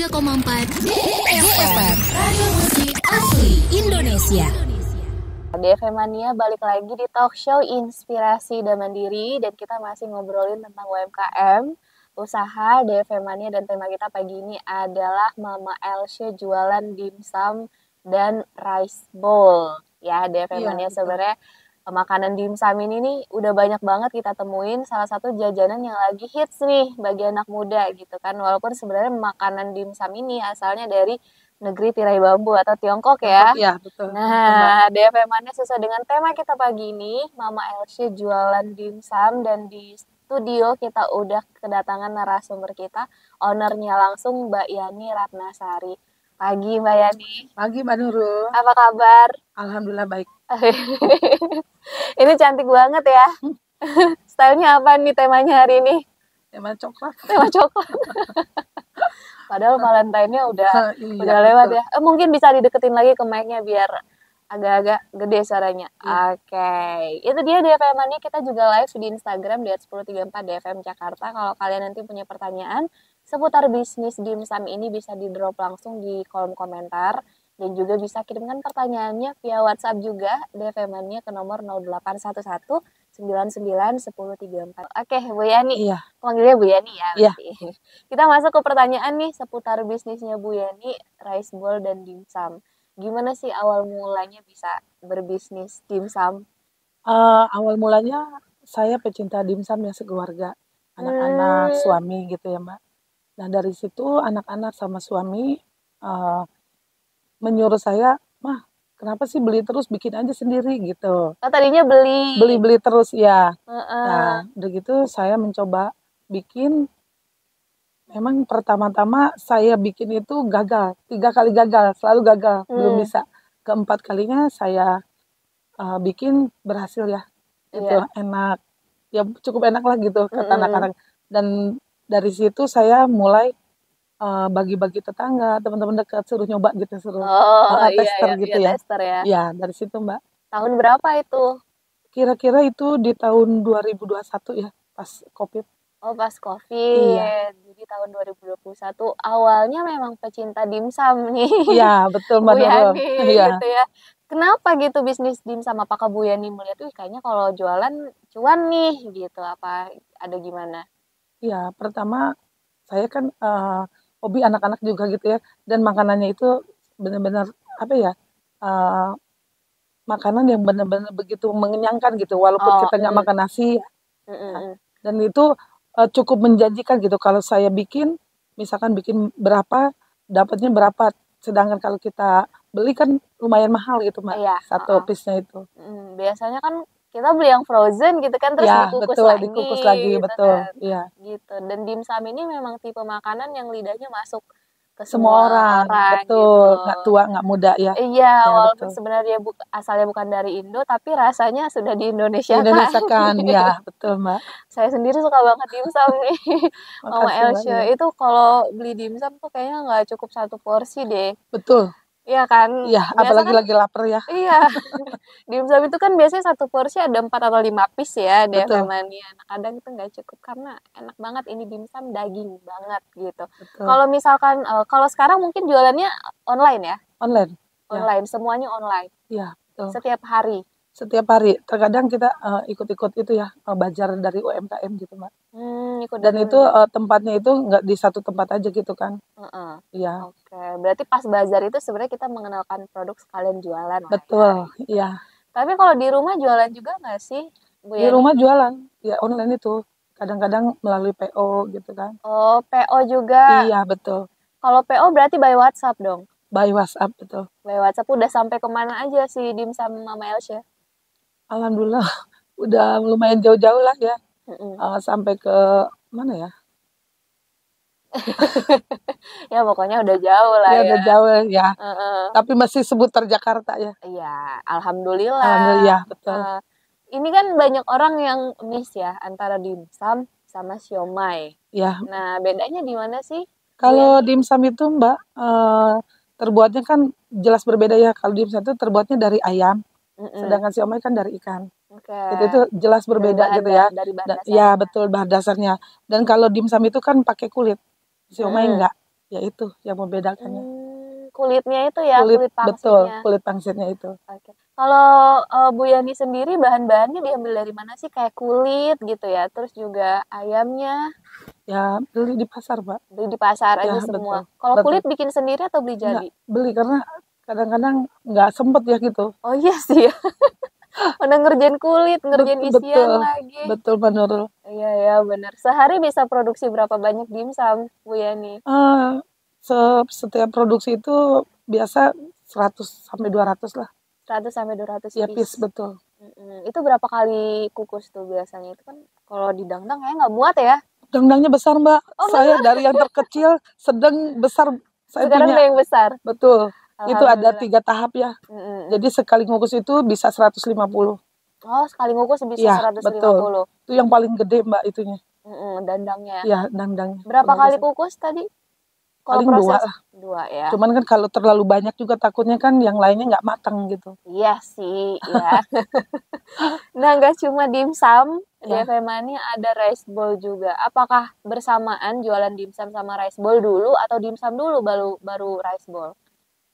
93,4 DFM Radio Musik Asli Indonesia. DFM Mania balik lagi di talk show Inspirasi dan Mandiri, dan kita masih ngobrolin tentang UMKM, usaha DFM Mania, dan tema kita pagi ini adalah Mama Elsya jualan dimsum dan rice bowl. Ya, DFM Mania sebenarnya makanan dimsum ini nih udah banyak banget kita temuin, salah satu jajanan yang lagi hits nih bagi anak muda gitu kan. Walaupun sebenarnya makanan dimsum ini asalnya dari negeri tirai bambu atau Tiongkok ya. Iya, betul. Nah, DFM Mania sesuai dengan tema kita pagi ini, Mama Elsya jualan dimsum, dan di studio kita udah kedatangan narasumber kita, ownernya langsung Mbak Yani Ratnasari. Pagi Mbak Yani. Pagi Mbak Nurul. Apa kabar? Alhamdulillah baik. Ini cantik banget ya. Stylenya apa nih temanya hari ini? Tema coklat. Tema coklat. Padahal Valentine-nya udah Iya, lewat betul. ya. Mungkin bisa dideketin lagi ke mic-nya biar agak-agak gede suaranya. Oke. Itu dia DFM Mania, kita juga live di Instagram di @1034 DFM Jakarta. Kalau kalian nanti punya pertanyaan seputar bisnis dimsum ini bisa di-drop langsung di kolom komentar. Dan juga bisa kirimkan pertanyaannya via WhatsApp juga DFM Mania ke nomor 0811 99 10 34. Oke, Bu Yani. Iya. Panggilnya Bu Yani ya. Iya. Berarti. Kita masuk ke pertanyaan nih seputar bisnisnya Bu Yani, rice bowl dan dimsum. Gimana sih awal mulanya bisa berbisnis dimsum? Awal mulanya saya pecinta dimsum ya sekeluarga. Anak-anak, suami gitu ya Mbak. Nah dari situ anak-anak sama suami menyuruh saya, "Mah, kenapa sih beli terus, bikin aja sendiri," gitu. Oh, tadinya beli. Beli terus ya. Heeh. Nah, udah gitu saya mencoba bikin. Memang pertama-tama saya bikin itu gagal, 3 kali gagal, selalu gagal, belum bisa. Keempat kalinya saya bikin berhasil ya, gitu, enak. Ya cukup enak lah gitu kata anak-anak. Dan dari situ saya mulai bagi-bagi tetangga, teman-teman dekat, suruh nyoba gitu, suruh tester gitu ya. Tester ya. Ya dari situ Mbak. Tahun berapa itu? Kira-kira itu di tahun 2021 ya, pas COVID. Oh, pas COVID. Iya. Jadi tahun 2021 awalnya memang pecinta dimsum nih. Iya betul Mbak Bu Nurul. Yani Iya. gitu ya. Kenapa gitu bisnis dimsum? Apakah Bu Yani melihat, kayaknya kalau jualan cuan nih gitu, apa ada gimana? Iya, pertama saya kan hobi anak-anak juga gitu ya, dan makanannya itu benar-benar apa ya, makanan yang benar-benar begitu mengenyangkan gitu, walaupun kita nggak makan nasi. Dan itu cukup menjanjikan gitu. Kalau saya bikin, misalkan bikin berapa, dapatnya berapa. Sedangkan kalau kita beli kan lumayan mahal gitu Mbak, Iya, satu piece-nya itu. Biasanya kan kita beli yang frozen gitu kan, terus Ya, dikukus betul, lagi. dikukus lagi, gitu betul. kan. Iya. Gitu. Dan dimsum ini memang tipe makanan yang lidahnya masuk ke Semua orang, betul, gitu. nggak tua, nggak muda ya. Iya, Ya, walaupun betul. sebenarnya asalnya bukan dari Indo, tapi rasanya sudah di Indonesia Indonesia kan, ya betul Mbak. Saya sendiri suka banget dimsum nih. Mama Makasih Mbak. Elsya Ya. itu kalau beli dimsum tuh kayaknya nggak cukup satu porsi deh. Betul. Iya kan? Iya, Biasa apalagi kan, lagi lapar ya. iya. Dimsum itu kan biasanya satu porsi ada 4 atau 5 piece ya di Betul. DFM Mania. Nah, kadang itu nggak cukup karena enak banget ini dimsum, daging banget gitu. Betul. Kalau misalkan kalau sekarang mungkin jualannya online ya? Online. Online, semuanya online. Iya, betul. Setiap hari. Setiap hari. Terkadang kita ikut-ikut itu ya, bazar dari UMKM gitu Mbak. Ikut Dan itu tempatnya itu nggak di satu tempat aja gitu kan. Iya. Oke, berarti pas bazar itu sebenarnya kita mengenalkan produk sekalian jualan lah. Betul, iya. Tapi kalau di rumah jualan juga nggak sih, Bu Di Yani? rumah jualan, ya online itu. Kadang-kadang melalui PO gitu kan. Oh, PO juga. Iya, betul. Kalau PO berarti by WhatsApp dong? By WhatsApp, betul. By WhatsApp udah sampai kemana aja si dimsum Mama Elsya? Alhamdulillah, udah lumayan jauh-jauh lah ya. Sampai ke mana ya? Ya pokoknya udah jauh lah Ya, ya. udah jauh ya. Heeh. Tapi masih seputar Jakarta ya. Iya, alhamdulillah. Alhamdulillah, betul. Ini kan banyak orang yang miss ya antara dimsum sama siomay. Ya, Nah, bedanya di mana sih? kalau dimsum itu Mbak, terbuatnya kan jelas berbeda ya. Kalau dimsum itu terbuatnya dari ayam, sedangkan siomay kan dari ikan. Oke. Itu jelas berbeda gitu ya. Dari bahan Ya dasarnya. betul, bahan dasarnya. Dan kalau dimsum itu kan pakai kulit, siomay enggak. Ya itu yang membedakannya. Kulitnya itu ya, Kulit, kulit betul, pangsitnya. kulit pangsitnya itu. Oke. Kalau Bu Yani sendiri bahan-bahannya diambil dari mana sih? Kayak kulit gitu ya, terus juga ayamnya Ya beli di pasar, Pak. beli di pasar Ya aja betul, semua. Kalau betul. kulit bikin sendiri atau beli Enggak jadi? beli karena kadang-kadang nggak sempet ya gitu. Oh iya sih ya. Udah ngerjain kulit, ngerjain Betul, isian betul, lagi. betul Mbak Nurul. Iya ya, bener. Sehari bisa produksi berapa banyak dimsum, Bu Yani? Eh, setiap produksi itu biasa 100 sampai 200 lah. 100 sampai 200 Ya piece. piece betul. Itu berapa kali kukus tuh biasanya? Itu kan kalau didangdang kayaknya nggak muat ya. Dangdangnya besar Mbak. Oh Saya besar. dari yang terkecil, sedang, besar. Saya Sekarang punya. udah yang besar. Betul. Itu ada Alhamdulillah. 3 tahap ya. Mm-mm. Jadi sekali ngukus itu bisa 150. Oh, sekali ngukus bisa Iya, betul. 150. Itu yang paling gede Mbak itunya. Dandangnya. Iya, dangdangnya. Berapa kali Pengukusan. kukus tadi? Kalau Paling 2 proses lah. 2 ya. Cuman kan kalau terlalu banyak juga takutnya kan yang lainnya nggak matang gitu. Iya sih, ya. Nah, nggak cuma dimsum, di Ya. FM Mania ada rice bowl juga. Apakah bersamaan jualan dimsum sama rice bowl dulu atau dimsum dulu baru rice bowl?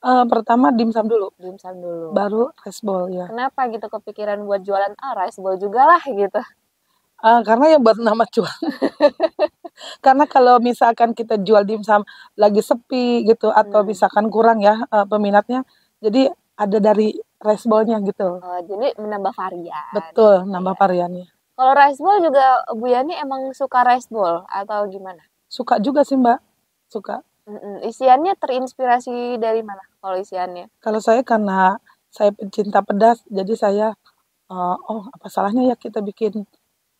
Pertama dimsum dulu, Dimsum dulu. baru rice bowl ya. Kenapa gitu kepikiran buat jualan rice bowl juga lah gitu? Karena yang buat nama cuan. Karena kalau misalkan kita jual dimsum lagi sepi gitu atau misalkan kurang ya peminatnya, jadi ada dari rice bowl-nya gitu. Jadi menambah varian. Betul, nambah variannya. Kalau rice bowl juga Bu Yani emang suka rice bowl atau gimana? Suka juga sih Mbak, suka. Isiannya terinspirasi dari mana kalau isiannya? Kalau saya karena saya pecinta pedas, jadi saya apa salahnya ya kita bikin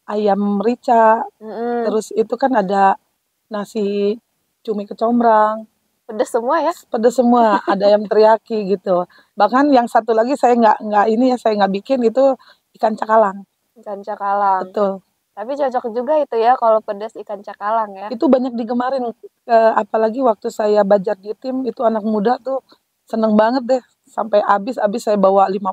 ayam rica, terus itu kan ada nasi cumi kecombrang, Pedes semua ya? pedas semua, ada ayam teriyaki gitu. Bahkan yang satu lagi saya nggak ini ya, saya nggak bikin itu ikan cakalang. Ikan cakalang. Betul. Tapi cocok juga itu ya kalau pedas ikan cakalang ya. Itu banyak digemarin, apalagi waktu saya belajar di tim itu anak muda tuh seneng banget deh. Sampai habis saya bawa 50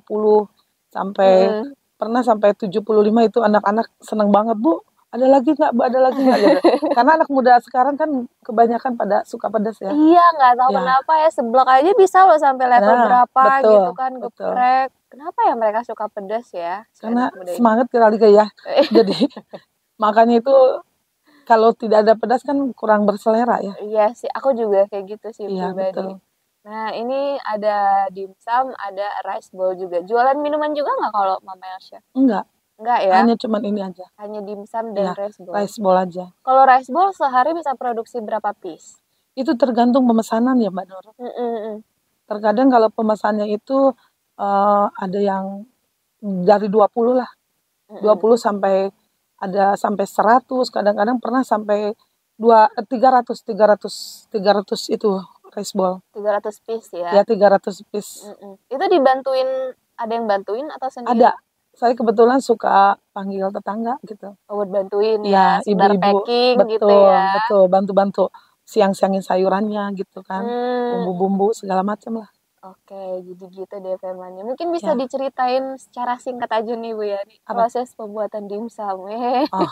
sampai pernah sampai 75 itu anak-anak seneng banget, Bu. Ada lagi nggak, Bu? Ada lagi nggak gitu. Karena anak muda sekarang kan kebanyakan pada suka pedas ya. Iya, nggak tahu Ya. kenapa ya seblak aja bisa loh sampai level Nah, berapa betul, gitu kan, betul. geprek. Kenapa ya mereka suka pedas ya? si Karena anak muda ini? semangat kali ya. Jadi makanya itu kalau tidak ada pedas kan kurang berselera ya. Iya sih, aku juga kayak gitu sih Iya, pribadi. betul. Nah, ini ada dimsum, ada rice bowl juga. Jualan minuman juga nggak kalau Mama Elsha? Enggak, Enggak ya? hanya cuman ini aja. Hanya dimsum dan Iya, rice bowl. rice bowl aja. Kalau rice bowl sehari bisa produksi berapa piece? Itu tergantung pemesanan ya Mbak Nur. Terkadang kalau pemesannya itu ada yang dari 20 lah. 20 sampai ada sampai 100, kadang-kadang pernah sampai 300 itu rice bowl. 300 piece ya? Ya 300 piece. Itu dibantuin, ada yang bantuin atau sendiri? Ada. Saya kebetulan suka panggil tetangga gitu. Buat bantuin Ya, ya, sekedar ibu-ibu. packing Betul, gitu ya. betul. Bantu-bantu siang-siangin sayurannya gitu kan. Bumbu-bumbu segala macam lah. Oke, jadi gitu deh Firmannya. Mungkin bisa Ya. diceritain secara singkat aja nih Bu ya, Apa? proses pembuatan dimsum. Oh.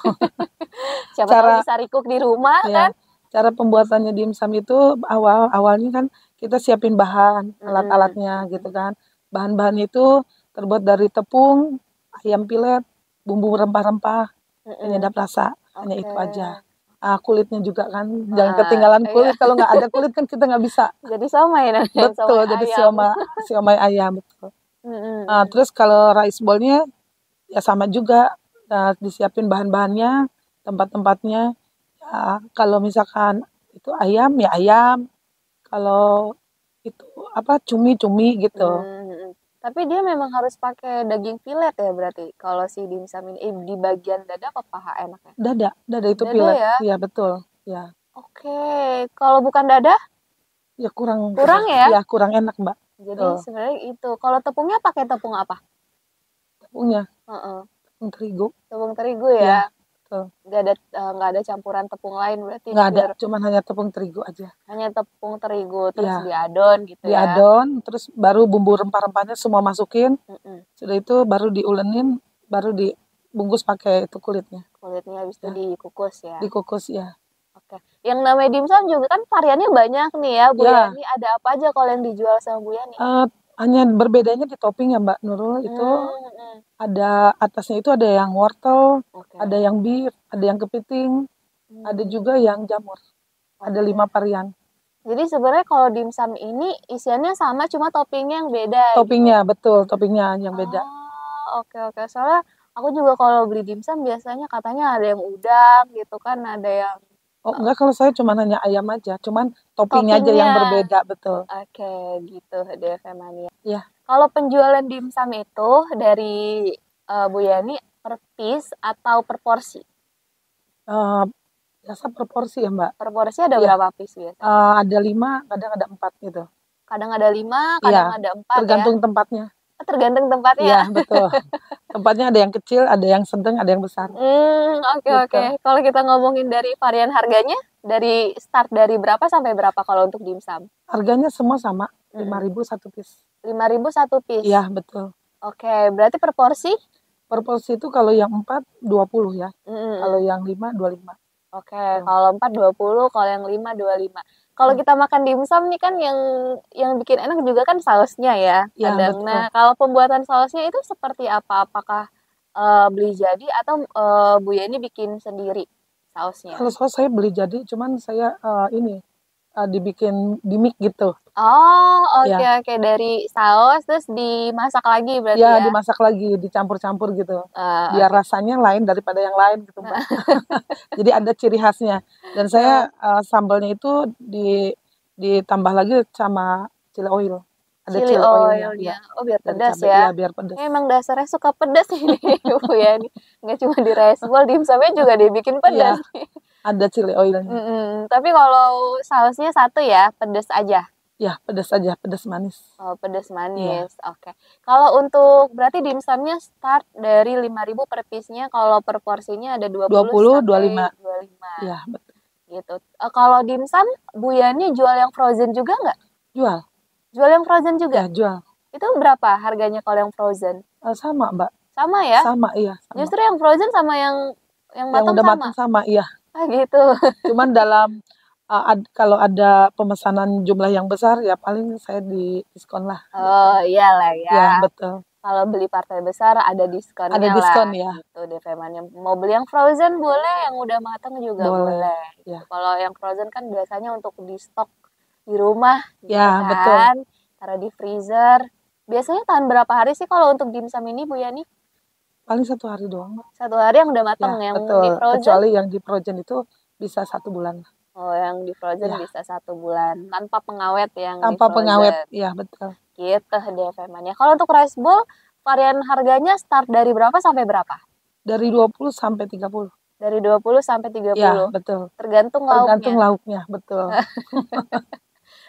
Siapa tahu bisa recook di rumah kan? Ya, cara pembuatannya dimsum itu awalnya kan kita siapin bahan, alat-alatnya gitu kan. Bahan-bahan itu terbuat dari tepung, ayam pilet, bumbu rempah-rempah, penyedap rasa, hanya itu aja. Kulitnya juga kan, jangan ketinggalan kulit. Kalau nggak ada kulit kan kita nggak bisa. Jadi somai namanya. Betul, jadi siomay ayam betul. Terus kalau rice bowl-nya ya sama juga, disiapin bahan-bahannya, tempat-tempatnya. Kalau misalkan itu ayam ya ayam, kalau itu apa cumi gitu. Tapi dia memang harus pakai daging pilet ya berarti kalau si dimsum ini di bagian dada apa paha enaknya? Dada itu Dada pilet. ya? Iya betul. Ya. Oke, kalau bukan dada? Ya kurang ya? Ya kurang enak Mbak. Jadi sebenarnya itu. Kalau tepungnya pakai tepung apa? Tepungnya tepung terigu. Tepung terigu ya? Betul. Nggak ada campuran tepung lain berarti? Nggak ada, cuman hanya tepung terigu aja. Hanya tepung terigu, terus diadon gitu ya? Diadon, terus baru bumbu rempah-rempahnya semua masukin. Sudah itu baru diulenin, baru dibungkus pakai itu kulitnya. Kulitnya habis itu dikukus ya? Dikukus ya. Oke, Oke. Yang namanya dimsum juga kan variannya banyak nih ya, Bu Ya, Yani. Ada apa aja kalau yang dijual sama Bu Yani? hanya berbedanya di topping ya Mbak Nurul. Itu Hmm, ada atasnya itu ada yang wortel, oke. ada yang beef, ada yang kepiting, ada Hmm, juga yang jamur. Ada oke. 5 varian. Jadi sebenarnya kalau dimsum ini isiannya sama, cuma toppingnya yang beda gitu. Toppingnya betul, toppingnya yang beda. Oh, oke oke. Soalnya aku juga kalau beli dimsum biasanya katanya ada yang udang gitu kan, ada yang Oh eh, enggak, kalau saya cuma hanya ayam aja, cuman toppingnya aja yang toppingnya. berbeda, betul. Oke, gitu DF Mania. Ya, Kalau penjualan dimsum itu dari Bu Yani per piece atau per porsi? eh, biasa proporsi ya Mbak. Per porsi ada Iya, berapa piece biasanya? ada 5, kadang ada 4 gitu. Kadang ada 5, Iya, kadang ada 4 ya. tergantung tempatnya. Tergantung tempatnya. Iya, betul. Tempatnya ada yang kecil, ada yang sedang, ada yang besar. Oke Gitu. oke. Kalau kita ngomongin dari varian harganya, dari start dari berapa sampai berapa kalau untuk dimsum? Harganya semua sama, lima Mm-mm. ribu satu piece. 5.000 satu piece. Iya, betul. Oke, berarti per porsi? Per porsi itu kalau yang 4 20 ya. Kalau Mm-mm. yang 5 25. Oke, Tuh. kalau 4 20, kalau yang 5 25. Kalau Hmm. kita makan dimsum nih kan yang bikin enak juga kan sausnya ya, Ya, kadang. betul. Nah, kalau pembuatan sausnya itu seperti apa? Apakah beli jadi atau Bu Yeni bikin sendiri sausnya? Kalau saus saya beli jadi, cuman saya ini dibikin di mix gitu. Oh, oke Ya, oke, dari saus terus dimasak lagi berarti ya ya? dimasak lagi, dicampur-campur gitu. Biar Oke. rasanya lain daripada yang lain gitu, Mbak. Nah, Jadi ada ciri khasnya. Dan saya sambalnya itu ditambah lagi sama chili oil. Ada chili chili oilnya, oilnya. ya. Oh, biar Dari pedas cabai, ya. ya biar pedas. Emang dasarnya suka pedas ini Bu Yani. Nggak cuma di rice bowl, dimsumnya juga dibikin pedas Iya, nih. ada chili oilnya. Tapi kalau sausnya satu ya, pedas aja. Ya, pedas saja, pedas manis. Oh, pedas Iya, manis. Oke. Kalau untuk berarti dimsumnya start dari 5.000 per piece-nya, kalau per porsinya ada 20 20, sampai 25. 25 Iya, betul. gitu. Kalau dimsum Bu Yani jual yang frozen juga nggak? Jual. Jual yang frozen juga? Ya, jual. Itu berapa harganya kalau yang frozen? Sama, Mbak. Sama ya? Sama, iya, sama. Justru yang frozen sama yang Yang matang udah sama? matang sama, iya. Ah gitu. Cuman dalam kalau ada pemesanan jumlah yang besar ya paling saya di diskon lah gitu. Oh iyalah Ya, ya. betul. Kalau beli partai besar ada Ada diskonnya lah diskon ya. gitu deh Feman. Mau beli yang frozen boleh, yang udah matang juga Boleh. boleh. Gitu. Ya. Kalau yang frozen kan biasanya untuk di stok di rumah gitu Ya, betul. kan. Taruh di freezer. Biasanya tahan berapa hari sih kalau untuk dimsum ini Bu Yani? Paling 1 hari doang, Mbak. Satu hari yang udah matang, Ya, yang di betul. frozen? Kecuali yang di frozen itu bisa 1 bulan. Oh, yang di frozen Ya, bisa 1 bulan tanpa pengawet yang di tanpa pengawet. frozen. Ya, betul. Gitu deh Feman ya. Kalau untuk rice bowl, varian harganya start dari berapa sampai berapa? Dari 20 sampai 30. Dari 20 sampai Ya, 30. betul. Tergantung Tergantung lauknya. lauknya, betul.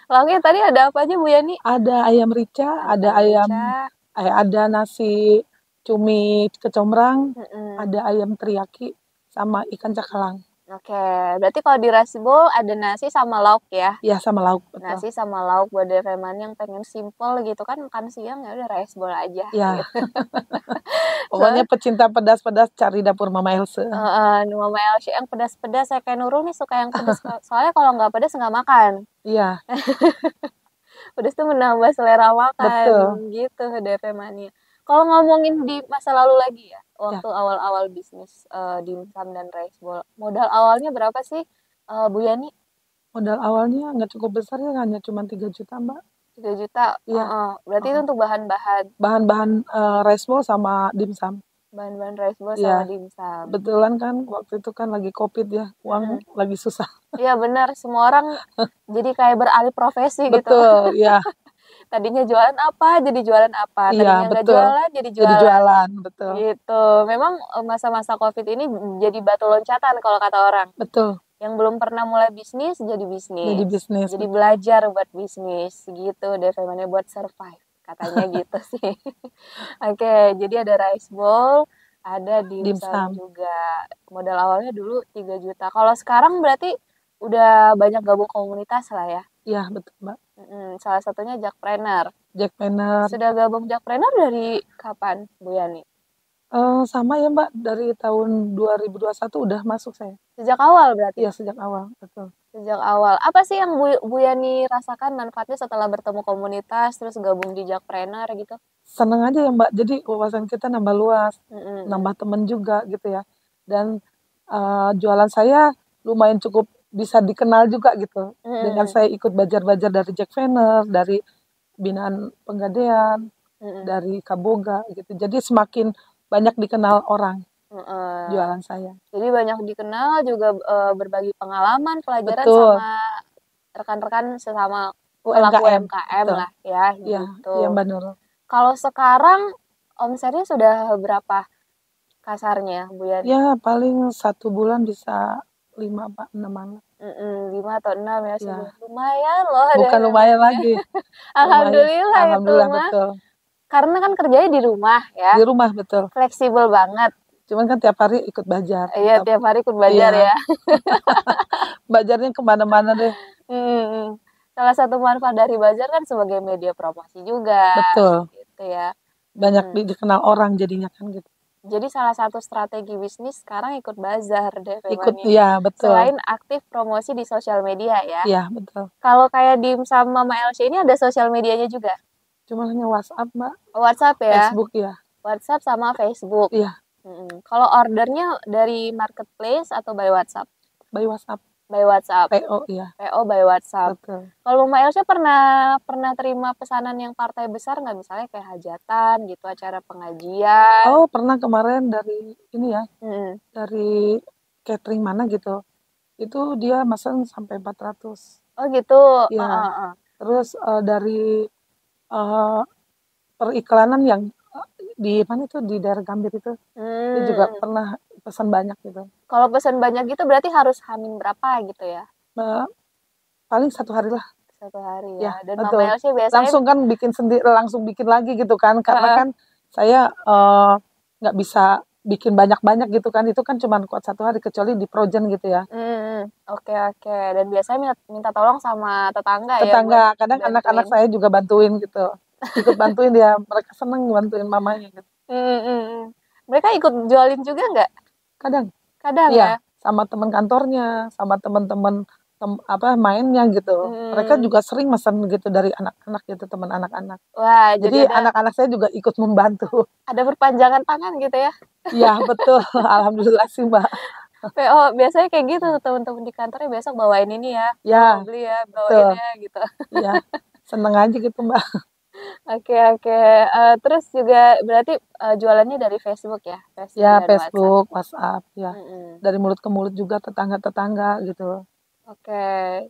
Lauknya tadi ada apa aja Bu Yani? Ada ayam rica, ada ayam, rica. ada nasi cumi kecombrang, Mm-mm. ada ayam teriyaki, sama ikan cakalang. Oke, berarti kalau di rice bowl ada nasi sama lauk ya? Ya, sama lauk, betul. Nasi sama lauk buat Feman yang pengen simple gitu kan, makan siang ya udah rice bowl aja Ya, gitu. pokoknya pecinta pedas-pedas cari dapur Mama Else. Mama Elsie yang pedas-pedas, saya kayak Nurul nih suka yang pedas. Soalnya kalau nggak pedas nggak makan. Iya, Pedas tuh menambah selera makan betul. gitu DP Mania. Kalau ngomongin di masa lalu lagi ya, Ya, waktu awal-awal bisnis dimsum dan rice bowl, modal awalnya berapa sih Bu Yani? modal awalnya nggak cukup besar ya, hanya cuma 3 juta, Mbak. 3 juta. Iya, Berarti itu untuk bahan-bahan bahan-bahan rice bowl sama dimsum. bahan-bahan rice bowl sama Iya, dimsum. betulan kan waktu itu kan lagi COVID ya, uang lagi susah. Iya benar, semua orang jadi kayak beralih profesi gitu. Betul, ya. Tadinya jualan apa, jadi jualan apa. Iya, Tadinya nggak betul. jualan, jadi Jadi jualan. jualan, betul. Gitu. Memang masa-masa COVID ini jadi batu loncatan kalau kata orang. Betul. Yang belum pernah mulai bisnis, jadi bisnis. Jadi bisnis. Jadi belajar buat bisnis. Gitu deh, Femannya buat survive. Katanya gitu sih. Oke, jadi ada rice bowl, ada dimsum juga. Modal awalnya dulu 3 juta. Kalau sekarang berarti udah banyak gabung komunitas lah ya. Iya, betul, Mbak. Salah satunya Jackpreneur. Jackpreneur. Sudah gabung Jackpreneur dari kapan, Bu Yani? Sama ya Mbak, dari tahun 2021 udah masuk saya. Sejak awal berarti? Iya sejak awal, betul. Sejak awal. Apa sih yang Bu Yani rasakan manfaatnya setelah bertemu komunitas, terus gabung di Jakpreneur gitu? Seneng aja ya Mbak, jadi wawasan kita nambah luas, Mm-mm. nambah temen juga gitu ya. Dan jualan saya lumayan cukup bisa dikenal juga gitu. Dengan Mm-mm. saya ikut belajar-belajar dari Jakpreneur, dari binaan Penggadean, Mm-mm. dari Kaboga gitu. Jadi semakin banyak dikenal orang Mm-mm. jualan saya. Jadi banyak dikenal juga berbagi pengalaman, pelajaran Betul, sama rekan-rekan sesama pelaku UMKM, UMKM betul. lah ya Iya, gitu. iya Mbak Nurul. Kalau sekarang omsetnya sudah berapa kasarnya Bu Yani? Ya paling 1 bulan bisa 5 Pak, 6-an. 5 atau 6 ya sudah Ya, lumayan loh bukan DP lumayan Mania. lagi, lumayan. Alhamdulillah itu Alhamdulillah mah. betul. Karena kan kerjanya di rumah ya, Di rumah betul. fleksibel banget. Cuman kan tiap hari ikut belajar Iya tetap. tiap hari ikut belajar Iya, ya. belajarnya kemana-mana deh. Hmm. Salah satu manfaat dari bazar kan sebagai media promosi juga, Betul. gitu ya. Banyak Hmm. dikenal orang jadinya kan gitu. Jadi salah satu strategi bisnis sekarang ikut bazar DP Ikut, Mania. iya betul. Selain aktif promosi di sosial media ya. Iya betul. Kalau kayak Dimsum Mama LC ini ada sosial medianya juga? Cuma hanya WhatsApp Mbak, WhatsApp ya? Facebook ya. WhatsApp sama Facebook. Iya, Kalau ordernya dari marketplace atau by WhatsApp? by WhatsApp. By WhatsApp. PO ya. PO by WhatsApp. Betul. Kalau Mama Elsa pernah terima pesanan yang partai besar nggak? Misalnya kayak hajatan gitu, acara pengajian. Oh pernah kemarin dari ini ya, Mm. dari catering mana gitu. Itu dia mesen sampai 400. Oh gitu. Iya. Terus dari periklanan yang di mana itu di daerah Gambir itu, dia juga pernah pesan banyak gitu. Kalau pesan banyak gitu berarti harus hamin berapa gitu ya? Paling 1 hari lah. 1 hari Ya, ya. Dan betul. Mama Elsa biasanya Langsung kan bikin sendiri, langsung bikin lagi gitu kan, karena kan saya nggak bisa bikin banyak-banyak gitu kan, itu kan cuma kuat 1 hari kecuali di projen gitu ya. Oke. Dan biasanya minta tolong sama tetangga ya Tetangga, buat kadang bantuin. anak-anak saya juga bantuin gitu, ikut bantuin dia, mereka seneng bantuin mamanya gitu. Mereka ikut jualin juga nggak? Kadang, Kadang iya, ya. sama teman kantornya, sama teman-teman mainnya gitu. Mereka juga sering mesen gitu dari anak-anak gitu, teman anak-anak. Wah, Jadi anak-anak saya juga ikut membantu. ada perpanjangan tangan gitu ya. Iya betul, alhamdulillah sih Mbak. PO biasanya kayak gitu teman-teman di kantornya besok bawain ini ya. Ya, Mau beli ya, bawain betul. ya gitu. Iya, seneng aja gitu Mbak. Oke. Terus juga berarti jualannya dari Facebook ya? Ya, dan Facebook, WhatsApp, ya. WhatsApp. Dari mulut ke mulut juga tetangga-tetangga gitu. Oke.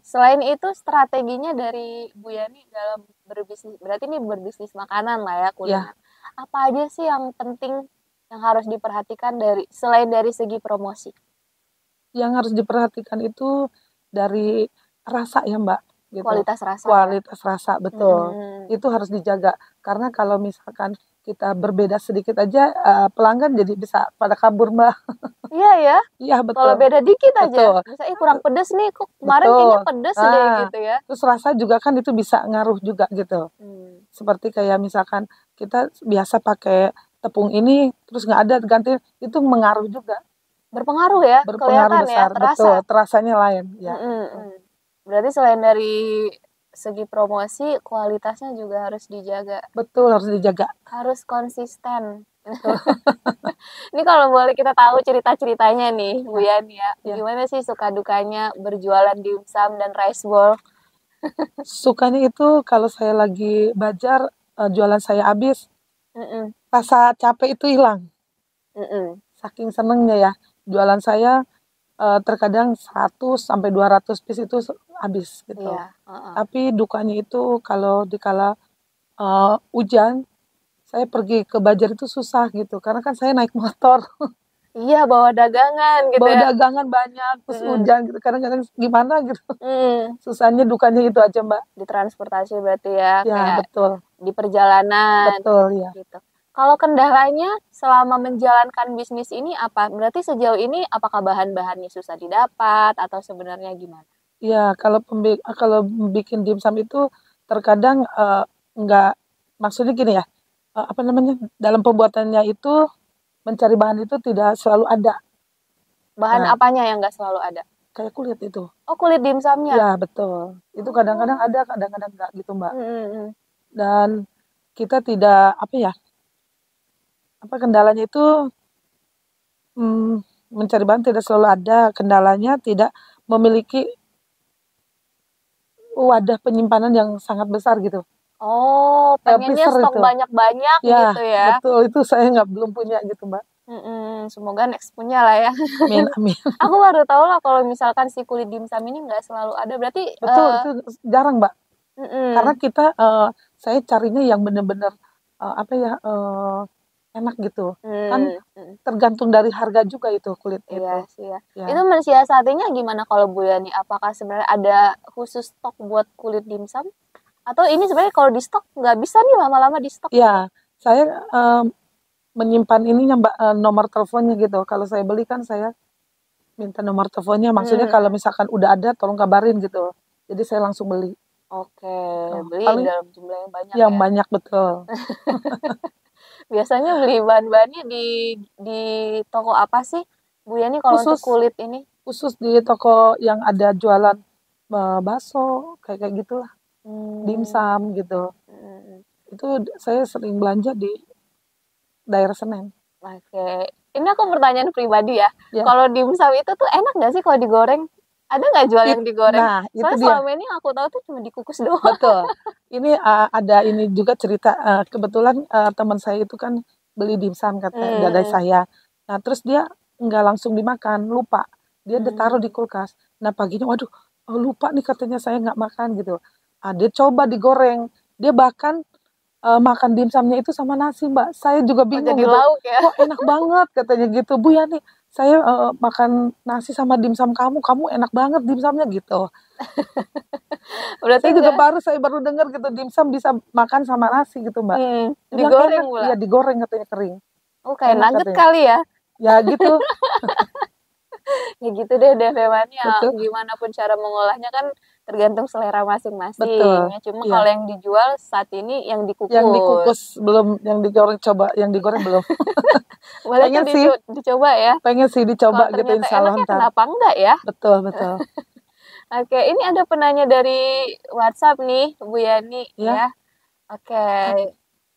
Selain itu strateginya dari Bu Yani dalam berbisnis, berarti ini berbisnis makanan lah ya, kuliner. Apa aja sih yang penting yang harus diperhatikan selain dari segi promosi? Yang harus diperhatikan itu dari rasa ya Mbak. Gitu. Kualitas rasa. Kualitas rasa, betul. Itu harus dijaga. Karena kalau misalkan kita berbeda sedikit aja, pelanggan jadi bisa pada kabur Mbak. Iya ya. Iya betul. Kalau beda dikit betul. aja, misalnya kurang pedes nih, kok kemarin kayaknya pedes deh gitu ya. Terus rasa juga kan itu bisa ngaruh juga gitu. Seperti kayak misalkan kita biasa pakai tepung ini, terus nggak ada ganti, itu mengaruh juga. Berpengaruh ya, berpengaruh besar, ya, terasa. Betul, terasanya lain. Ya. Berarti selain dari segi promosi, kualitasnya juga harus dijaga. Betul, harus dijaga. Harus konsisten. Ini kalau boleh kita tahu cerita-ceritanya nih, Bu Yani ya. Gimana sih suka dukanya berjualan dimsum dan rice ball? Sukanya itu kalau saya lagi bazar, jualan saya habis, rasa capek itu hilang. Saking senengnya ya, jualan saya terkadang 100 sampai 200 piece itu habis gitu. Tapi dukanya itu kalau dikala hujan, saya pergi ke bazar itu susah gitu, karena kan saya naik motor. Iya, bawa dagangan gitu bawa dagangan banyak, terus hujan gitu, kadang-kadang gimana gitu. Susahnya dukanya itu aja Mbak. Di transportasi berarti ya, kayak betul. Di perjalanan. Betul ya. Gitu. Kalau kendalanya selama menjalankan bisnis ini apa? Berarti sejauh ini apakah bahan-bahannya susah didapat atau sebenarnya gimana? Iya, kalau bikin dimsum itu terkadang maksudnya gini ya, dalam pembuatannya itu mencari bahan itu tidak selalu ada. Bahan Nah, apanya yang nggak selalu ada? kayak kulit itu. Oh, kulit dimsumnya. Ya, betul. Itu kadang-kadang ada, kadang-kadang enggak gitu, Mbak. Mm-mm. Dan kita tidak, kendalanya itu mencari bahan tidak selalu ada. Kendalanya tidak memiliki wadah penyimpanan yang sangat besar gitu. Oh, pengennya Freezer stok itu. banyak-banyak Ya, gitu ya. betul. Itu saya belum punya gitu, Mbak. Semoga next punya lah ya. Amin, amin. Aku baru tahu lah kalau misalkan si kulit dimsum ini nggak selalu ada. Berarti Betul, itu jarang, Mbak. Karena kita, saya carinya yang benar-benar enak gitu. Kan tergantung dari harga juga itu kulit iya itu. sih ya. Ya. Itu mensiasatinya gimana kalau Bu Yani? Apakah sebenarnya ada khusus stok buat kulit dimsum? Atau ini sebenarnya kalau di stok nggak bisa nih lama-lama di stok? Ya, saya menyimpan ininya, Mbak, nomor teleponnya gitu. Kalau saya beli kan saya minta nomor teleponnya. Maksudnya kalau misalkan udah ada tolong kabarin gitu. Jadi saya langsung beli. Oke, Gitu. beli Paling dalam jumlah yang banyak yang ya. banyak betul. Biasanya beli bahan-bahannya di toko apa sih, Bu Yani kalau untuk Khusus kulit ini? khusus di toko yang ada jualan bakso kayak gitulah, dimsum gitu. Itu saya sering belanja di daerah Senen. Oke, ini aku pertanyaan pribadi ya. Ya. Kalau dimsum itu tuh enak nggak sih kalau digoreng? Ada nggak jual yang digoreng? Nah, itu Soalnya dia. selama ini aku tahu tuh cuma dikukus doang. Betul. Ini ada ini juga cerita, kebetulan teman saya itu kan beli dimsum kata dari saya. Nah, terus dia nggak langsung dimakan, lupa. Dia taruh di kulkas. Nah, paginya, waduh, lupa nih katanya saya nggak makan gitu. Dia coba digoreng. Dia bahkan makan dimsumnya itu sama nasi, Mbak. Saya juga bingung jadi gitu. lauk ya. Kok enak banget katanya gitu. Bu Yani, saya makan nasi sama dimsum kamu enak banget dimsumnya gitu. Berarti Saya baru dengar gitu dimsum bisa makan sama nasi gitu, Mbak. digoreng pula. Iya, digoreng katanya kering. Oh, kayak Enak nugget katanya. kali ya. Ya gitu. Ya gitu deh Devemania. Betul. Gimana pun cara mengolahnya kan tergantung selera masing-masing. Betul. Ya, cuma Iya. kalau yang dijual saat ini yang dikukus. Yang dikukus belum, yang digoreng belum. Boleh Pengen tuh sih. dicoba ya. Pengen sih dicoba Kalau gitu ternyata insya Allah enaknya ntar. kenapa enggak ya? Betul, betul. Oke, ini ada penanya dari WhatsApp nih, Bu Yani ya. Oke.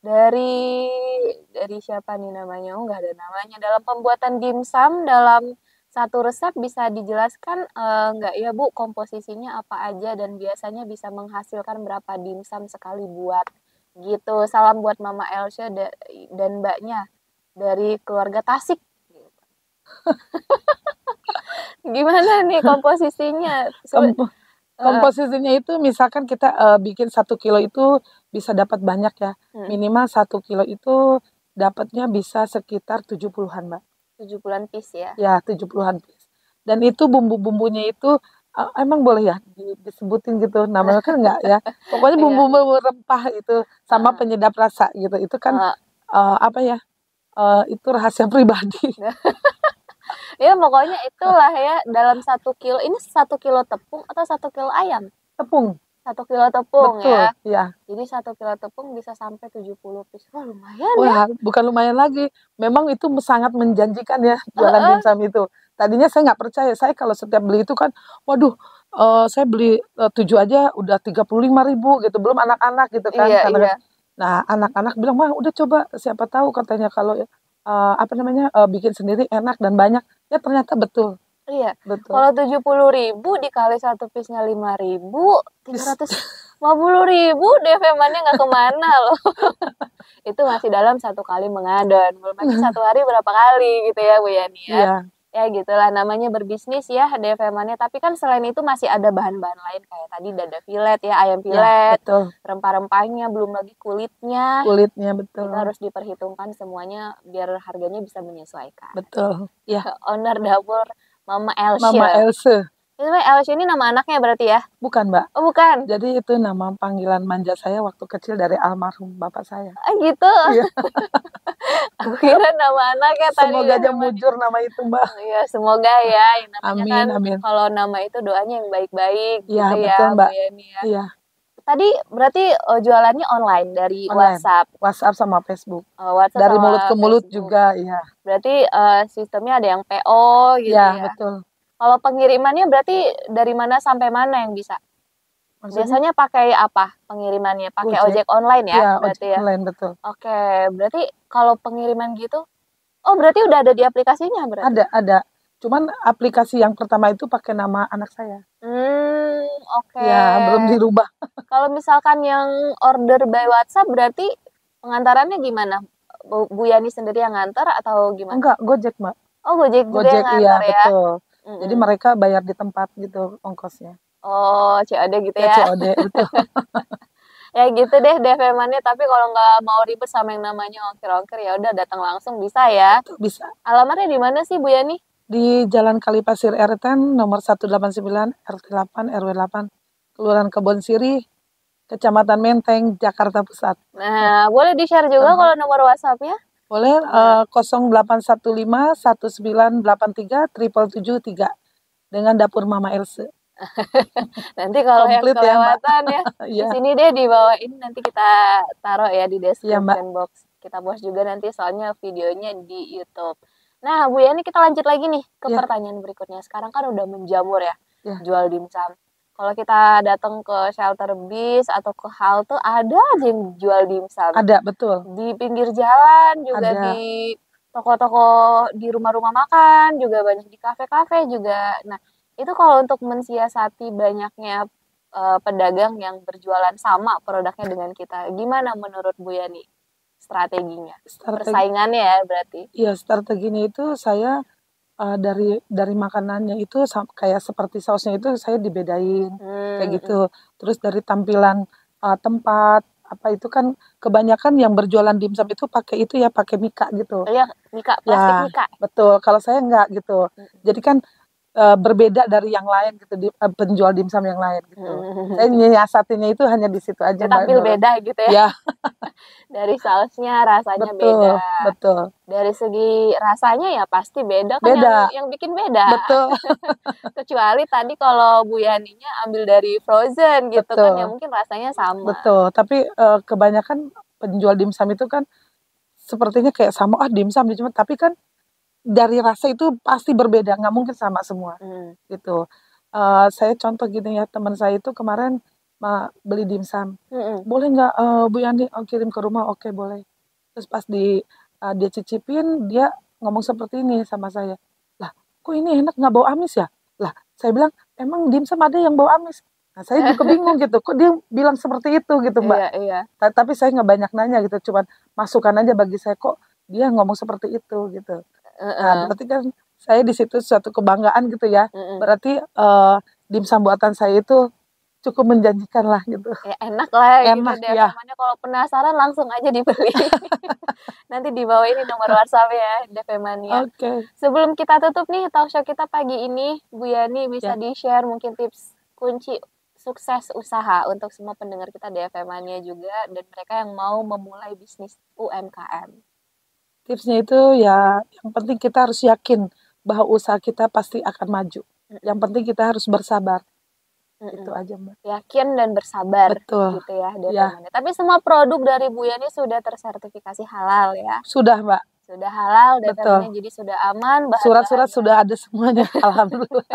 Dari siapa nih namanya? Oh, nggak ada namanya. Dalam pembuatan dimsum dalam satu resep bisa dijelaskan nggak ya Bu komposisinya apa aja dan biasanya bisa menghasilkan berapa dimsum sekali buat gitu. Salam buat Mama Elsa dan Mbaknya dari keluarga Tasik. Gimana nih komposisinya? Komposisinya itu misalkan kita bikin 1 kilo itu bisa dapat banyak ya. Minimal 1 kilo itu dapatnya bisa sekitar 70-an, Mbak. 70-an piece ya? Ya, 70-an piece. Dan itu bumbu-bumbunya itu emang boleh ya disebutin gitu namanya kan enggak ya. Pokoknya bumbu-bumbu rempah itu sama penyedap rasa gitu. Itu kan itu rahasia pribadi. Ya pokoknya itulah ya dalam 1 kilo. Ini 1 kilo tepung atau 1 kilo ayam? Tepung. 1 kilo tepung. Betul, ya. Ya. Jadi 1 kilo tepung bisa sampai 70 piece. Wah lumayan Wah, ya. bukan lumayan lagi. Memang itu sangat menjanjikan ya jualan dimsum itu. Tadinya saya nggak percaya. Saya kalau setiap beli itu kan, waduh, saya beli 7 aja udah 35.000 gitu. Belum anak-anak gitu kan. Iya. Nah, anak-anak bilang, wah udah coba. Siapa tahu katanya kalau bikin sendiri enak dan banyak. Ya ternyata betul. Iya. Betul. Kalau 70.000 dikali 1 piece-nya 5.000, 350.000 DP-nya nggak kemana loh. Itu masih dalam 1 kali mengadon. Belum lagi 1 hari berapa kali gitu ya Bu Yani ya. Iya. Ya gitulah namanya berbisnis ya DP-nya. Tapi kan selain itu masih ada bahan-bahan lain kayak tadi dada filet ya, ayam filet, rempah-rempahnya, belum lagi kulitnya. Kulitnya betul. Kita harus diperhitungkan semuanya biar harganya bisa menyesuaikan. Betul. Ya. Owner dapur Mama Elsa. Mama Elsa. Itu Elsa ini nama anaknya berarti ya? Bukan, Mbak. Oh, bukan. Jadi itu nama panggilan manja saya waktu kecil dari almarhum bapak saya. Gitu. Iya. Aku kira nama anaknya tadi. Semoga aja mujur nama itu, Mbak. Iya, semoga ya. Namanya Amin, kan amin. kalau nama itu doanya yang baik-baik Iya, gitu betul, ya, Mbak. Bu Yani ya. Iya. tadi berarti jualannya online dari Online. WhatsApp. WhatsApp sama Facebook. WhatsApp Dari sama mulut ke mulut Facebook. juga, ya. Berarti sistemnya ada yang PO gitu Ya, ya. betul. Kalau pengirimannya berarti dari mana sampai mana yang bisa? Maksudnya Biasanya pakai apa pengirimannya? Pakai Gojek. ojek online ya, Iya, berarti ojek ya. online, betul. Oke, berarti kalau pengiriman gitu, oh berarti udah ada di aplikasinya berarti? Ada. Cuman aplikasi yang pertama itu pakai nama anak saya. Oke. Ya, belum dirubah. Kalau misalkan yang order by WhatsApp berarti pengantarannya gimana? Bu Yani sendiri yang ngantar atau gimana? Enggak, Gojek, Mbak. Oh, Gojek juga Gojek, yang iya, ngantar ya? betul. Mm-mm. Jadi mereka bayar di tempat gitu ongkosnya. Oh, COD gitu Ya, ya? COD, betul. Ya gitu deh DV-mannya, tapi kalau nggak mau ribet sama yang namanya ongkir-ongkir ya udah datang langsung bisa ya. Itu bisa. Alamatnya di mana sih Bu Yani? Di Jalan Kalipasir RT nomor 189 RT 8 RW 8 Kelurahan Kebon Sirih, Kecamatan Menteng, Jakarta Pusat. Nah, boleh di-share juga kalau nomor WhatsApp-nya? Boleh 0815 1983 773 dengan dapur Mama Else. Nanti kalau yang Komplit ya, Mbak. kelewatan ya, di Iya. sini deh di bawah ini nanti kita taruh ya di Iya, Mbak. description box. Kita post juga nanti soalnya videonya di YouTube. Nah, Bu Yani kita lanjut lagi nih ke Iya. pertanyaan berikutnya. Sekarang kan udah menjamur ya, Iya. jual dimsum. Kalau kita datang ke shelter bis atau ke halte ada aja yang jual dimsum. Ada, betul. Di pinggir jalan juga, Ada. di toko-toko, di rumah-rumah makan juga banyak, di kafe-kafe juga. Nah, itu kalau untuk mensiasati banyaknya pedagang yang berjualan sama produknya dengan kita, gimana menurut Bu Yani strateginya? Persaingannya ya berarti. Iya, strateginya itu saya dari makanannya itu kayak seperti sausnya itu saya dibedain kayak gitu. Terus dari tampilan tempat apa itu kan kebanyakan yang berjualan dimsum itu pakai itu ya, pakai mika gitu. Iya, mika, plastik Ya, mika. betul. Kalau saya enggak gitu. Jadi kan berbeda dari yang lain gitu, penjual dimsum yang lain gitu. Saya nyiasatinya itu hanya di situ aja, Mbak. Tampil beda gitu ya. Ya, Dari sausnya rasanya betul, beda. betul. Dari segi rasanya ya pasti beda kan, Beda. yang bikin beda. Betul. Kecuali tadi kalau Bu Yaninya ambil dari frozen gitu kan, ya mungkin rasanya sama. Betul, tapi kebanyakan penjual dimsum itu kan sepertinya kayak sama, dimsum cuma tapi kan dari rasa itu pasti berbeda, nggak mungkin sama semua gitu. Saya contoh gini ya, teman saya itu kemarin beli dimsum, boleh nggak Bu Yani kirim ke rumah? Oke, boleh. Terus pas dia cicipin, dia ngomong seperti ini sama saya, lah kok ini enak, nggak bau amis ya? Lah saya bilang emang dimsum ada yang bau amis? Nah, saya juga bingung gitu, kok dia bilang seperti itu gitu, Mbak. Iya. Tapi saya nggak banyak nanya gitu, cuman masukan aja bagi saya, kok dia ngomong seperti itu gitu. Nah, berarti kan saya di situ suatu kebanggaan gitu ya. Berarti dimsum buatan saya itu cukup menjanjikan lah gitu. Ya enak lah enak, gitu deh. Ya. Namanya kalau penasaran langsung aja dibeli. Nanti di bawah ini nomor WhatsApp ya, DV-mania. Oke. Sebelum kita tutup nih talk show kita pagi ini, Bu Yani bisa di-share mungkin tips kunci sukses usaha untuk semua pendengar kita DV-mania juga dan mereka yang mau memulai bisnis UMKM. Tipsnya itu ya yang penting kita harus yakin bahwa usaha kita pasti akan maju. Yang penting kita harus bersabar. Itu aja, Mbak. Yakin dan bersabar. Betul. Gitu ya DV-mania. Tapi semua produk dari Bu Yani sudah tersertifikasi halal ya? Sudah, Mbak. Sudah halal DV-mania, jadi sudah aman. Surat-surat sudah ada semuanya, alhamdulillah.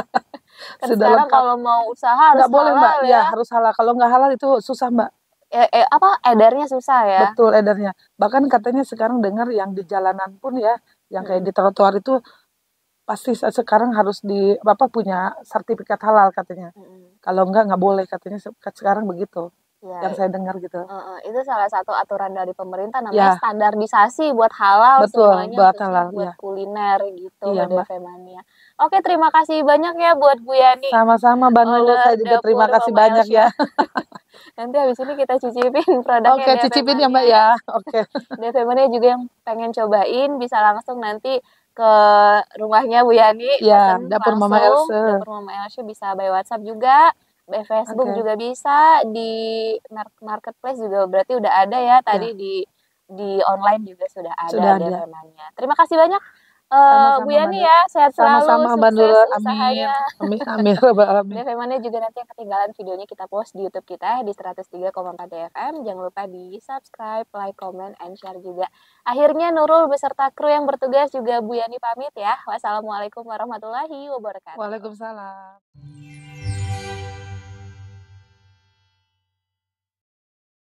Kan sudah sekarang lengkap. Kalau mau usaha harus nggak boleh, halal Mbak. Ya, harus halal. Kalau nggak halal itu susah, Mbak. Edarnya susah ya? Betul, edarnya. Bahkan katanya sekarang dengar yang di jalanan pun ya, yang kayak di trotoar itu pasti sekarang harus punya sertifikat halal katanya. Kalau nggak boleh katanya sekarang begitu. Ya, yang saya dengar gitu. Itu salah satu aturan dari pemerintah namanya standarisasi buat halal. Betul, semuanya buat halal, buat kuliner gitu. Iya, DV-mania. Oke, terima kasih banyak ya buat Bu Yani. Sama-sama, Mbak Nurul. Saya juga terima kasih banyak ya. Nanti habis ini kita cicipin produknya. Oke, cicipin ya, Mbak ya. Oke. DV-mania juga yang pengen cobain bisa langsung nanti ke rumahnya Bu Yani. Ya, dapur Mama Else. Dapur Mama Else bisa by WhatsApp juga. By Facebook juga bisa, di marketplace juga berarti udah ada ya tadi, di online juga sudah ada DV-mania. Terima kasih banyak Sama-sama Bu Yani Mbak. ya, sehat selalu, Sama-sama Mbak sukses Nurul. Amin. usahanya. Amin. Amin. Rabbal alamin. DFM Mania juga nanti yang ketinggalan videonya kita post di YouTube kita di 103,4 DFM. Jangan lupa di subscribe, like, comment, and share juga. Akhirnya Nurul beserta kru yang bertugas juga Bu Yani pamit ya. Wassalamualaikum warahmatullahi wabarakatuh. Waalaikumsalam.